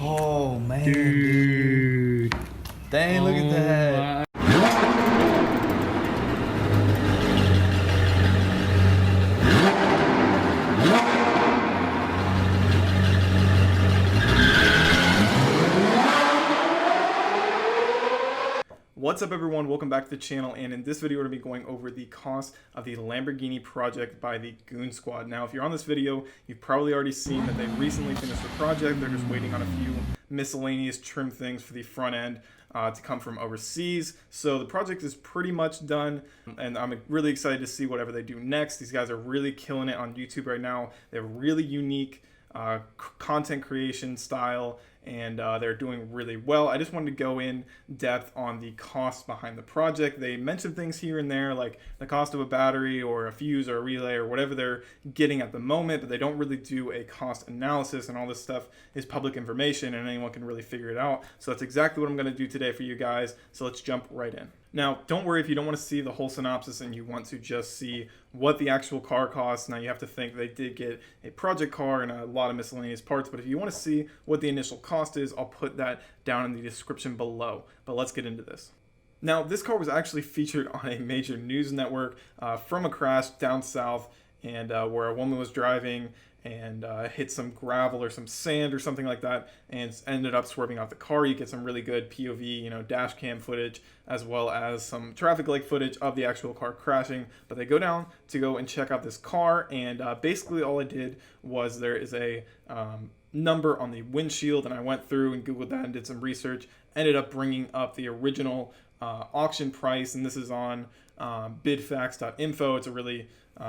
Oh man, Dude. Dang, look at that. What's up everyone, welcome back to the channel, and in this video we're going to be going over the cost of the Lamborghini project by the Goonzquad. Now if you're on this video, you've probably already seen that they recently finished the project. They're just waiting on a few miscellaneous trim things for the front end to come from overseas. So the project is pretty much done, and I'm really excited to see whatever they do next. These guys are really killing it on YouTube right now. They have really unique content creation style, and they're doing really well. I just wanted to go in depth on the costs behind the project. They mentioned things here and there like the cost of a battery or a fuse or a relay or whatever they're getting at the moment, but they don't really do a cost analysis, and all this stuff is public information and anyone can really figure it out. So that's exactly what I'm going to do today for you guys. So let's jump right in. Now, don't worry if you don't want to see the whole synopsis and you want to just see what the actual car costs. Now, you have to think they did get a project car and a lot of miscellaneous parts, but if you want to see what the initial cost is, I'll put that down in the description below. But let's get into this. Now, this car was actually featured on a major news network from a crash down south, and where a woman was driving and hit some gravel or some sand or something like that and ended up swerving out the car. You get some really good POV, dash cam footage, as well as some traffic light footage of the actual car crashing. But they go down to go and check out this car, and basically all I did was there is a number on the windshield, and I went through and Googled that and did some research, ended up bringing up the original auction price, and this is on bidfax.info. It's a really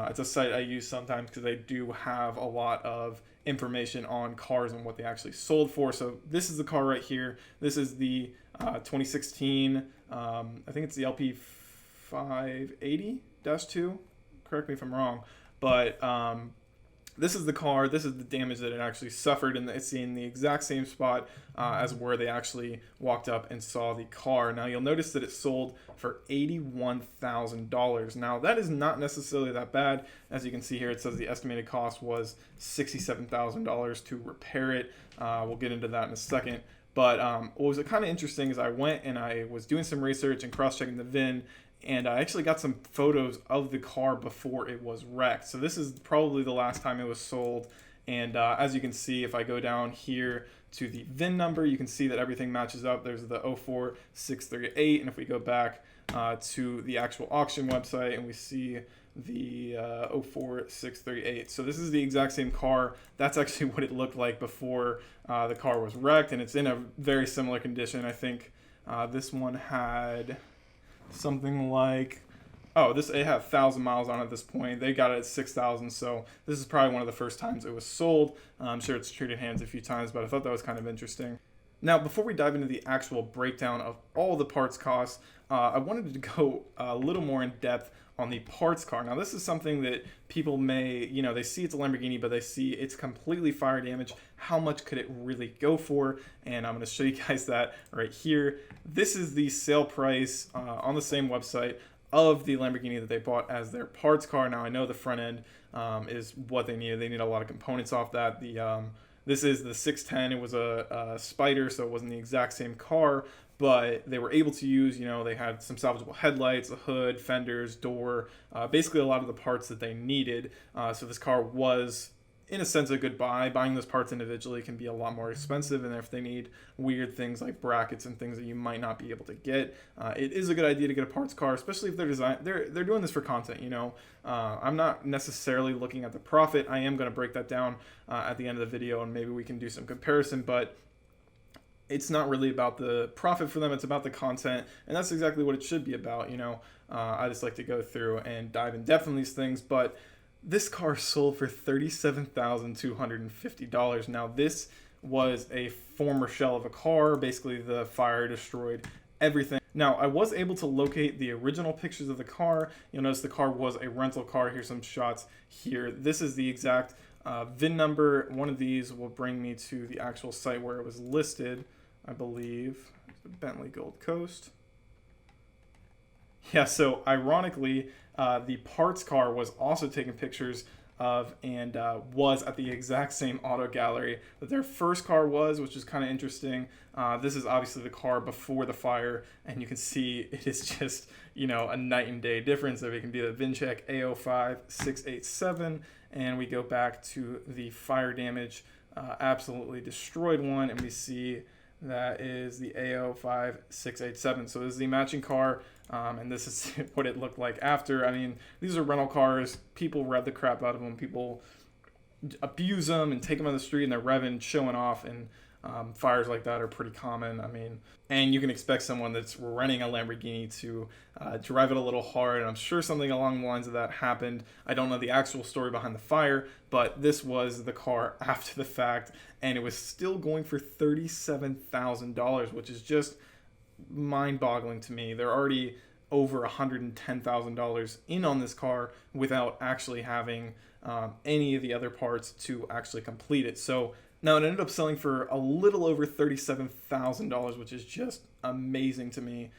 it's a site I use sometimes because they do have a lot of information on cars and what they actually sold for. So this is the car right here. This is the 2016, I think it's the LP 580-2. Correct me if I'm wrong, but this is the car. This is the damage that it actually suffered, and it's in the exact same spot as where they actually walked up and saw the car. Now you'll notice that it sold for $81,000. Now that is not necessarily that bad. As you can see here, it says the estimated cost was $67,000 to repair it. We'll get into that in a second. But what was kind of interesting is I went and I was doing some research and cross-checking the VIN, and I actually got some photos of the car before it was wrecked. So this is probably the last time it was sold. And as you can see, if I go down here to the VIN number, you can see that everything matches up. There's the 04638. And if we go back to the actual auction website and we see the 04638. So this is the exact same car. That's actually what it looked like before the car was wrecked. And it's in a very similar condition. I think this one had something like, it had 1,000 miles on it at this point. They got it at 6,000, so this is probably one of the first times it was sold. I'm sure it's traded hands a few times, but I thought that was kind of interesting. Now, before we dive into the actual breakdown of all the parts costs, I wanted to go a little more in depth on the parts car. Now, this is something that people may, they see it's a Lamborghini, but they see it's completely fire damaged. How much could it really go for? And I'm going to show you guys that right here. This is the sale price on the same website of the Lamborghini that they bought as their parts car. Now, I know the front end is what they needed. They need a lot of components off that. This is the 610. It was a Spider, so it wasn't the exact same car, but they were able to use, they had some salvageable headlights, a hood, fenders, door, basically a lot of the parts that they needed. So this car was, in a sense, a good buy. Buying those parts individually can be a lot more expensive, and if they need weird things like brackets and things that you might not be able to get, it is a good idea to get a parts car, especially if they're doing this for content. I'm not necessarily looking at the profit. I am going to break that down at the end of the video, and maybe we can do some comparison, but it's not really about the profit for them. It's about the content, and that's exactly what it should be about. I just like to go through and dive in depth on these things, but this car sold for $37,250. Now, this was a former shell of a car. Basically, the fire destroyed everything. Now, I was able to locate the original pictures of the car. You'll notice the car was a rental car. Here's some shots here. This is the exact VIN number. One of these will bring me to the actual site where it was listed, I believe. The Bentley Gold Coast. Yeah, so ironically, the parts car was also taking pictures of, and was at the exact same auto gallery that their first car was, which is kind of interesting. This is obviously the car before the fire, and you can see it is just, a night and day difference. There we can be the VIN check A05687, and we go back to the fire damage, absolutely destroyed one, and we see that is the A05687. So this is the matching car, and this is what it looked like after. I mean, these are rental cars. People rev the crap out of them. People abuse them and take them on the street, and they're revving, showing off, and fires like that are pretty common. I mean, and you can expect someone that's renting a Lamborghini to drive it a little hard, and I'm sure something along the lines of that happened. I don't know the actual story behind the fire, but this was the car after the fact, and it was still going for $37,000, which is just mind-boggling to me. They're already over $110,000 in on this car without actually having any of the other parts to actually complete it. So now it ended up selling for a little over $37,000, which is just amazing to me.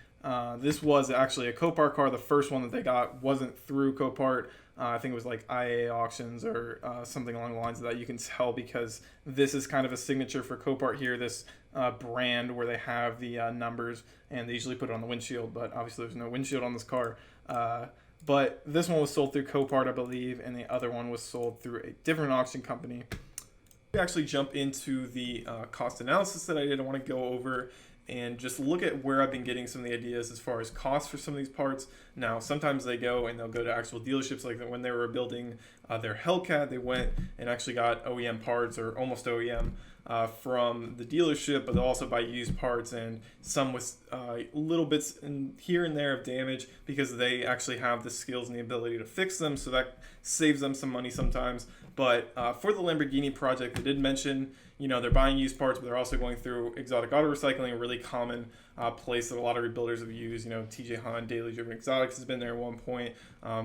This was actually a Copart car. The first one that they got wasn't through Copart. I think it was like IA auctions or something along the lines of that. You can tell because this is kind of a signature for Copart here, this brand where they have the numbers, and they usually put it on the windshield, but obviously there's no windshield on this car. But this one was sold through Copart, I believe, and the other one was sold through a different auction company. We actually jump into the cost analysis that I did. I want to go over and just look at where I've been getting some of the ideas as far as costs for some of these parts. Now, sometimes they'll go to actual dealerships, like when they were building their Hellcat, they went and actually got OEM parts, or almost OEM, from the dealership, but they'll also buy used parts, and some with little bits here and there of damage because they actually have the skills and the ability to fix them, so that saves them some money sometimes. But for the Lamborghini project, they did mention, they're buying used parts, but they're also going through exotic auto recycling, a really common place that a lot of rebuilders have used. TJ Hunt, Daily Driven Exotics has been there at one point.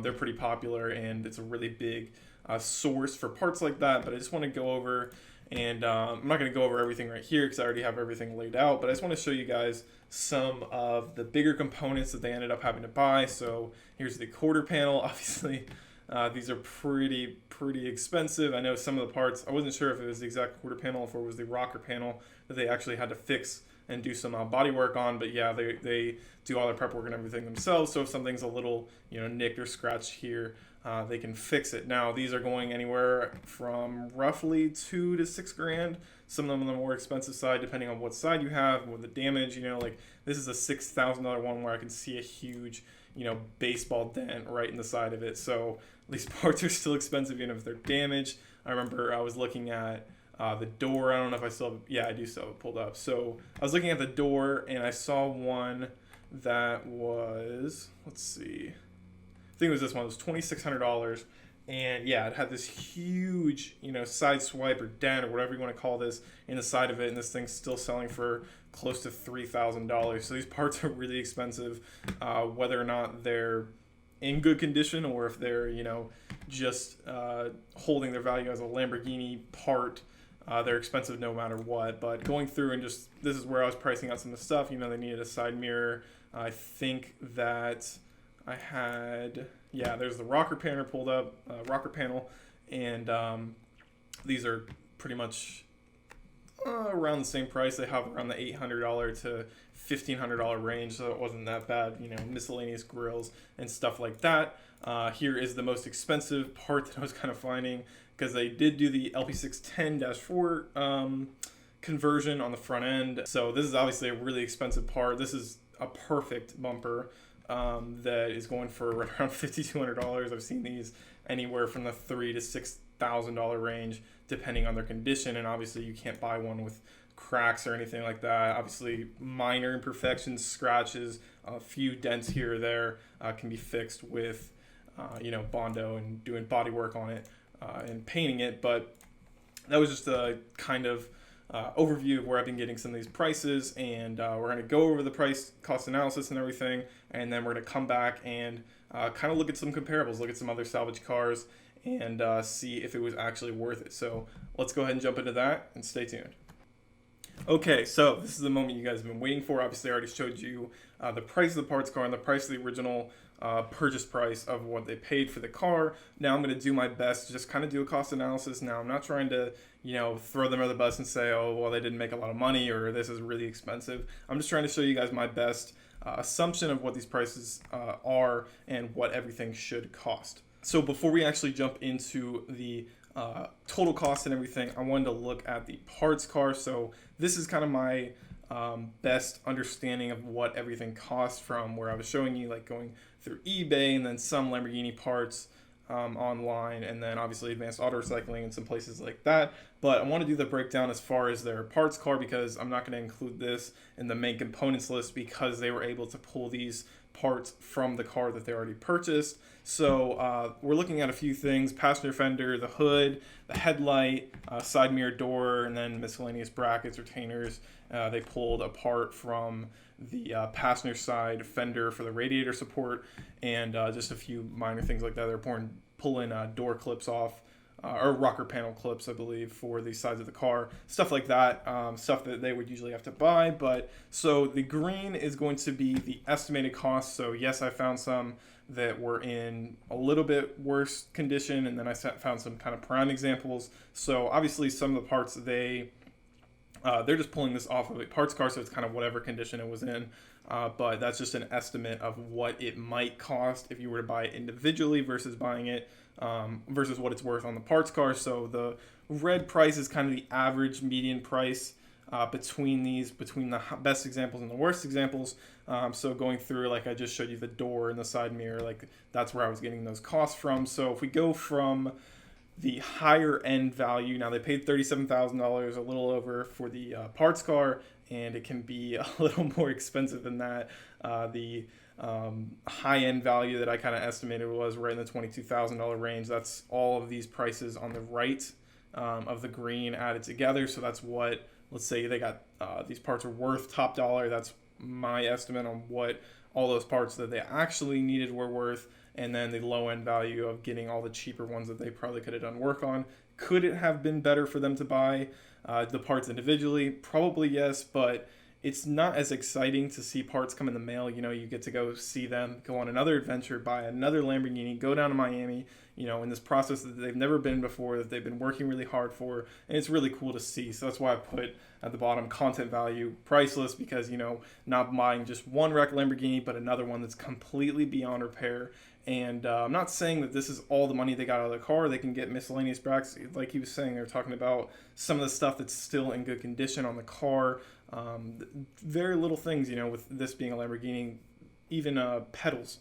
They're pretty popular, and it's a really big source for parts like that. But I just want to go over, and I'm not going to go over everything right here because I already have everything laid out, but I just want to show you guys some of the bigger components that they ended up having to buy. So here's the quarter panel. Obviously, these are pretty expensive. I know some of the parts, I wasn't sure if it was the exact quarter panel, if it was the rocker panel that they actually had to fix and do some body work on. But yeah, they do all their prep work and everything themselves. So if something's a little, nicked or scratched here, they can fix it. Now, these are going anywhere from roughly $2,000 to $6,000. Some of them on the more expensive side, depending on what side you have and with the damage. Like this is a $6,000 one where I can see a huge, baseball dent right in the side of it. So these parts are still expensive even if they're damaged. I remember I was looking at the door. I don't know if I still have, yeah, I do still have it pulled up. So I was looking at the door and I saw one that was, let's see, I think it was this one. It was $2,600. And yeah, it had this huge, side swipe or dent or whatever you want to call this in the side of it. And this thing's still selling for close to $3,000. So these parts are really expensive, whether or not they're in good condition or if they're, just holding their value as a Lamborghini part. They're expensive no matter what. But going through and just, this is where I was pricing out some of the stuff. They needed a side mirror. I think that I had, yeah, there's the rocker panel pulled up, and these are pretty much around the same price. They have around the $800 to $1,500 range, so it wasn't that bad. Miscellaneous grills and stuff like that. Here is the most expensive part that I was kind of finding, because they did do the LP610-4 conversion on the front end. So this is obviously a really expensive part. This is a perfect bumper. That is going for right around $5,200. I've seen these anywhere from the $3,000 to $6,000 range, depending on their condition. And obviously, you can't buy one with cracks or anything like that. Obviously, minor imperfections, scratches, a few dents here or there can be fixed with, Bondo and doing body work on it and painting it. But that was just a kind of overview of where I've been getting some of these prices, and we're going to go over the price cost analysis and everything, and then we're going to come back and kind of look at some comparables, look at some other salvage cars, and see if it was actually worth it. So let's go ahead and jump into that and stay tuned. Okay, so this is the moment you guys have been waiting for. Obviously, I already showed you the price of the parts car and the price of the original purchase price of what they paid for the car. Now I'm going to do my best to just kind of do a cost analysis. Now I'm not trying to, throw them under the bus and say, oh, well, they didn't make a lot of money or this is really expensive. I'm just trying to show you guys my best assumption of what these prices are and what everything should cost. So before we actually jump into the total cost and everything, I wanted to look at the parts car. So this is kind of my best understanding of what everything costs, from where I was showing you like going through eBay and then some Lamborghini parts online, and then obviously Advanced Auto Recycling and some places like that. But I want to do the breakdown as far as their parts car, because I'm not going to include this in the main components list because they were able to pull these parts from the car that they already purchased. So we're looking at a few things: passenger fender, the hood, the headlight, side mirror door, and then miscellaneous brackets, retainers. They pulled apart from the passenger side fender for the radiator support, and just a few minor things like that. They're pulling door clips off, or rocker panel clips, I believe, for the sides of the car. Stuff like that, stuff that they would usually have to buy. But so the green is going to be the estimated cost. So yes, I found some that were in a little bit worse condition, and then I found some kind of prime examples. So obviously some of the parts they're just pulling this off of a parts car, so it's kind of whatever condition it was in. But that's just an estimate of what it might cost if you were to buy it individually versus buying it versus what it's worth on the parts car. So the red price is kind of the average median price between the best examples and the worst examples. So going through, like I just showed you the door and the side mirror, like that's where I was getting those costs from. So if we go from the higher end value, now they paid $37,000, a little over, for the parts car, and it can be a little more expensive than that. The high end value that I kind of estimated was right in the $22,000 range. That's all of these prices on the right of the green added together. So that's what, let's say they got these parts are worth top dollar. That's my estimate on what all those parts that they actually needed were worth. And then the low end value of getting all the cheaper ones that they probably could have done work on. Could it have been better for them to buy the parts individually? Probably yes, but it's not as exciting to see parts come in the mail. You get to go see them, go on another adventure, buy another Lamborghini, go down to Miami, in this process that they've never been before, that they've been working really hard for. And it's really cool to see. So that's why I put at the bottom content value priceless, because, not buying just one wrecked Lamborghini, but another one that's completely beyond repair. And I'm not saying that this is all the money they got out of the car. They can get miscellaneous brackets. Like he was saying, they're talking about some of the stuff that's still in good condition on the car. Very little things, with this being a Lamborghini. Even pedals,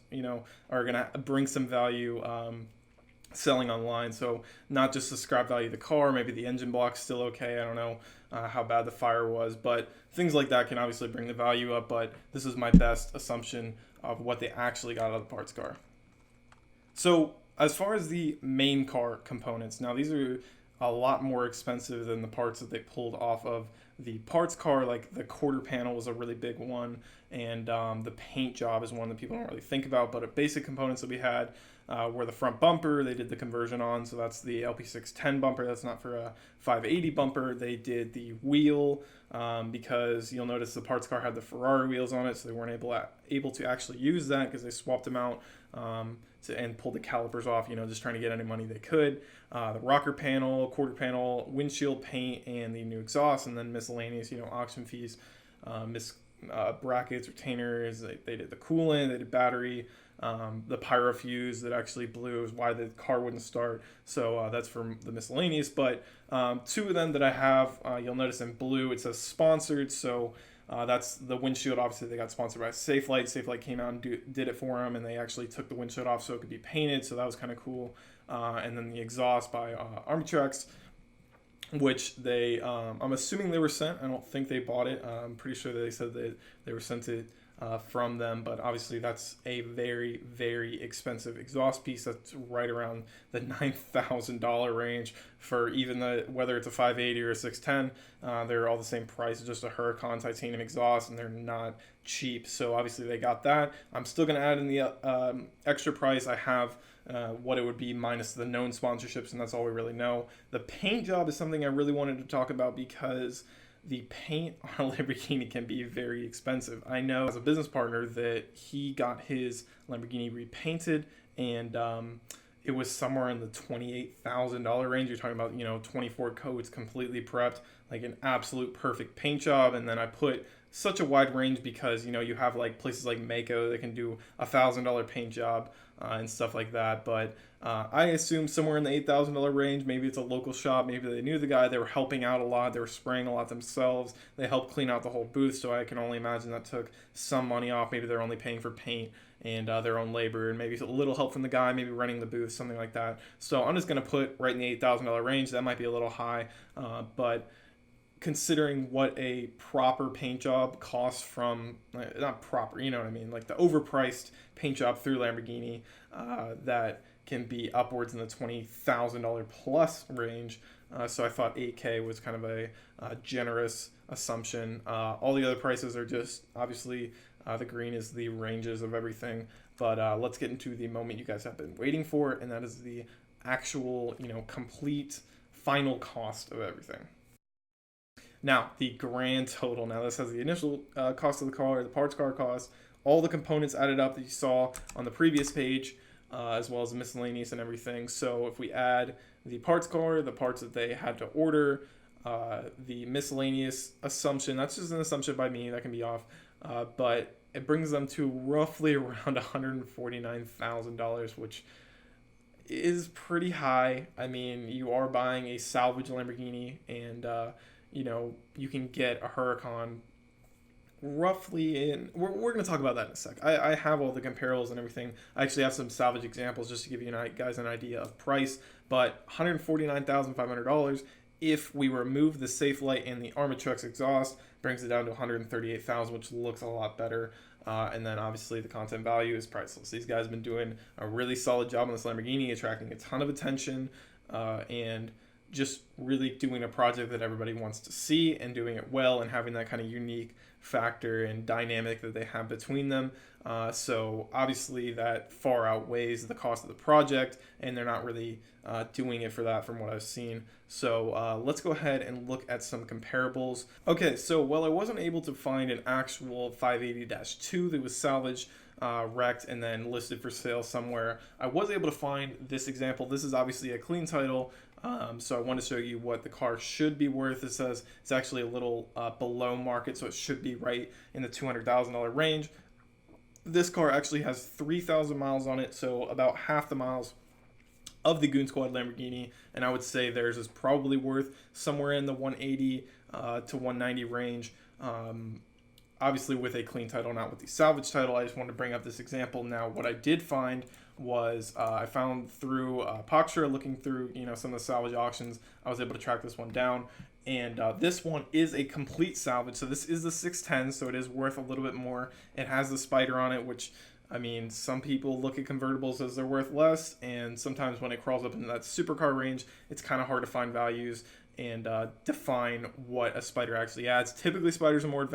are going to bring some value selling online. So not just the scrap value of the car, maybe the engine block's still okay. I don't know how bad the fire was, but things like that can obviously bring the value up. But this is my best assumption of what they actually got out of the parts car. So as far as the main car components, now these are a lot more expensive than the parts that they pulled off of the parts car. Like the quarter panel was a really big one, and the paint job is one that people don't really think about. But basic components that we had were the front bumper. They did the conversion on, so that's the LP610 bumper. That's not for a 580 bumper. They did the wheel because you'll notice the parts car had the Ferrari wheels on it, so they weren't able to actually use that because they swapped them out and pulled the calipers off, just trying to get any money they could. The rocker panel, quarter panel, windshield paint, and the new exhaust, and then miscellaneous, auction fees, brackets, retainers. They did the coolant, they did battery, the pyro fuse that actually blew is why the car wouldn't start. So that's from the miscellaneous. But two of them that I have, you'll notice in blue, it says sponsored. So that's the windshield. Obviously, they got sponsored by Safelite. Safelite came out and did it for them, and they actually took the windshield off so it could be painted. So that was kind of cool. And then the exhaust by Armtrex, which they, I'm assuming they were sent. I don't think they bought it. I'm pretty sure they said that they were sent it from them, but obviously that's a very, very expensive exhaust piece. That's right around the $9,000 range for even whether it's a 580 or a 610. They're all the same price, just a Huracan titanium exhaust, and they're not cheap. So obviously they got that. I'm still going to add in the extra price. I have what it would be minus the known sponsorships, and that's all we really know. The paint job is something I really wanted to talk about because the paint on a Lamborghini can be very expensive. I know as a business partner that he got his Lamborghini repainted, and it was somewhere in the $28,000 range. You're talking about 24 coats, completely prepped, like an absolute perfect paint job. And then I put such a wide range because you have like places like Mako that can do $1,000 paint job and stuff like that. But I assume somewhere in the $8,000 range. Maybe it's a local shop. Maybe they knew the guy. They were helping out a lot. They were spraying a lot themselves. They helped clean out the whole booth. So I can only imagine that took some money off. Maybe they're only paying for paint and their own labor, and maybe a little help from the guy, maybe renting the booth, something like that. So I'm just going to put right in the $8,000 range. That might be a little high, but considering what a proper paint job costs from, not proper, you know what I mean, like the overpriced paint job through Lamborghini, that can be upwards in the $20,000 plus range. So I thought 8K was kind of a generous assumption. All the other prices are just obviously the green is the ranges of everything. But let's get into the moment you guys have been waiting for, and that is the actual, complete final cost of everything. Now, the grand total. Now, this has the initial cost of the car, the parts car cost, all the components added up that you saw on the previous page, as well as the miscellaneous and everything. So if we add the parts car, the parts that they had to order, the miscellaneous assumption, that's just an assumption by me, that can be off, but it brings them to roughly around $149,000, which is pretty high. I mean, you are buying a salvage Lamborghini, and you can get a Huracan roughly in, we're going to talk about that in a sec. I have all the comparables and everything. I actually have some salvage examples just to give you guys an idea of price, but $149,500. If we remove the safe light and the Armatruck's exhaust, brings it down to $138,000, which looks a lot better. And then obviously the content value is priceless. These guys have been doing a really solid job on this Lamborghini, attracting a ton of attention, and just really doing a project that everybody wants to see and doing it well and having that kind of unique factor and dynamic that they have between them. So obviously that far outweighs the cost of the project, and they're not really doing it for that from what I've seen. So let's go ahead and look at some comparables. Okay, so while I wasn't able to find an actual 580-2 that was salvaged, wrecked, and then listed for sale somewhere, I was able to find this example. This is obviously a clean title. So I want to show you what the car should be worth. It says it's actually a little below market, so it should be right in the $200,000 range. This car actually has 3,000 miles on it, so about half the miles of the Goonzquad Lamborghini, and I would say theirs is probably worth somewhere in the 180 to 190 range. Obviously with a clean title, not with the salvage title. I just wanted to bring up this example. Now, what I did find was I found through Poxtra, looking through some of the salvage auctions, I was able to track this one down, and this one is a complete salvage. So this is the 610, so it is worth a little bit more. It has the spider on it, which, I mean, some people look at convertibles as they're worth less, and sometimes when it crawls up into that supercar range, it's kind of hard to find values and define what a spider actually adds. Typically, spiders are more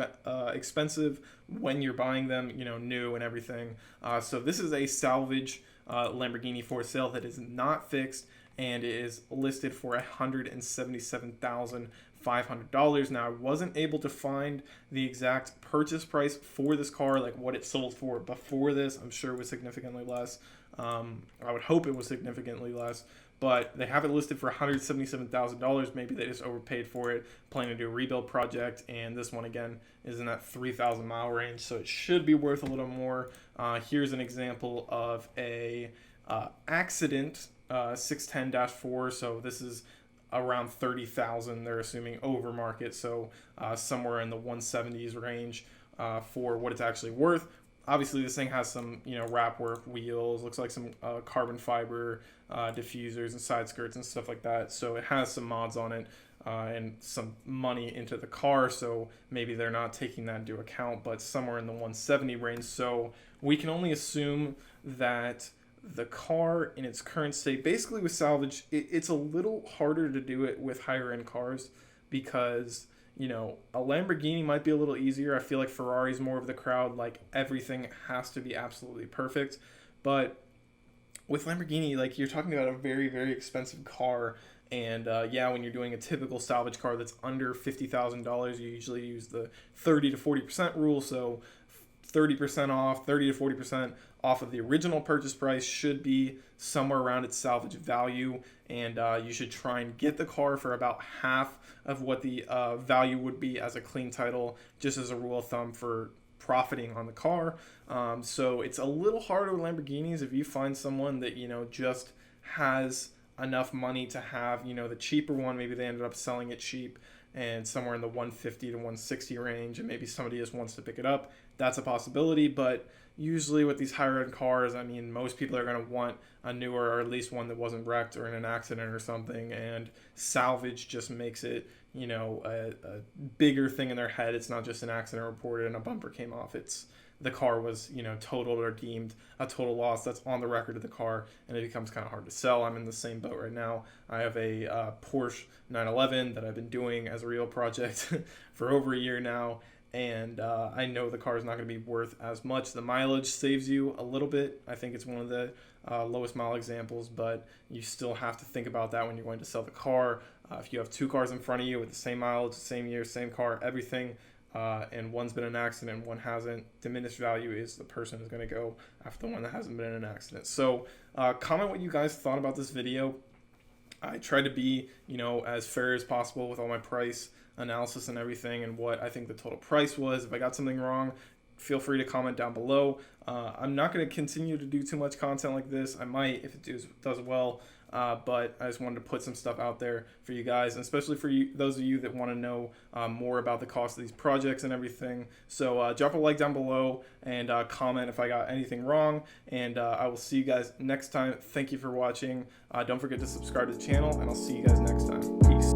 expensive when you're buying them, new and everything. So this is a salvage Lamborghini for sale that is not fixed, and it is listed for $177,500. Now, I wasn't able to find the exact purchase price for this car, like what it sold for before this. I'm sure it was significantly less. I would hope it was significantly less, but they have it listed for $177,000. Maybe they just overpaid for it, planning to do a rebuild project, and this one again is in that 3,000 mile range, so it should be worth a little more. Here's an example of a accident 610-4, so this is around 30,000. They're assuming over market, so somewhere in the 170s range for what it's actually worth. Obviously, this thing has some, wrap work, wheels, looks like some carbon fiber diffusers and side skirts and stuff like that. So it has some mods on it and some money into the car. So maybe they're not taking that into account, but somewhere in the 170 range. So we can only assume that the car in its current state, basically with salvage, it's a little harder to do it with higher end cars because a Lamborghini might be a little easier. I feel like Ferrari's more of the crowd. Like, everything has to be absolutely perfect. But with Lamborghini, like, you're talking about a very, very expensive car, And yeah, when you're doing a typical salvage car that's under $50,000, you usually use the 30 to 40% rule. So 30% off, 30 to 40% off of the original purchase price should be somewhere around its salvage value. And you should try and get the car for about half of what the value would be as a clean title, just as a rule of thumb for profiting on the car. So it's a little harder with Lamborghinis if you find someone that, you know, just has enough money to have, you know, the cheaper one. Maybe they ended up selling it cheap and somewhere in the 150 to 160 range, and maybe somebody just wants to pick it up. That's a possibility. But usually with these higher end cars, I mean, most people are going to want a newer, or at least one that wasn't wrecked or in an accident or something, and salvage just makes it, you know, a bigger thing in their head. It's not just an accident reported and a bumper came off. It's the car was, you know, totaled or deemed a total loss. That's on the record of the car, and it becomes kind of hard to sell. I'm in the same boat right now. I have a Porsche 911 that I've been doing as a real project for over a year now, and I know the car is not going to be worth as much. The mileage saves you a little bit. I think it's one of the lowest mile examples, but you still have to think about that when you're going to sell the car. If you have two cars in front of you with the same mileage, same year, same car, everything, and one's been in an accident and one hasn't, diminished value is the person who's going to go after the one that hasn't been in an accident. So comment what you guys thought about this video. I tried to be, you know, as fair as possible with all my price analysis and everything, and what I think the total price was. If I got something wrong, feel free to comment down below. I'm not going to continue to do too much content like this. I might if it does well, but I just wanted to put some stuff out there for you guys, and especially for you, those of you that want to know more about the cost of these projects and everything. So drop a like down below and comment if I got anything wrong, and I will see you guys next time. Thank you for watching. Don't forget to subscribe to the channel, and I'll see you guys next time. Peace.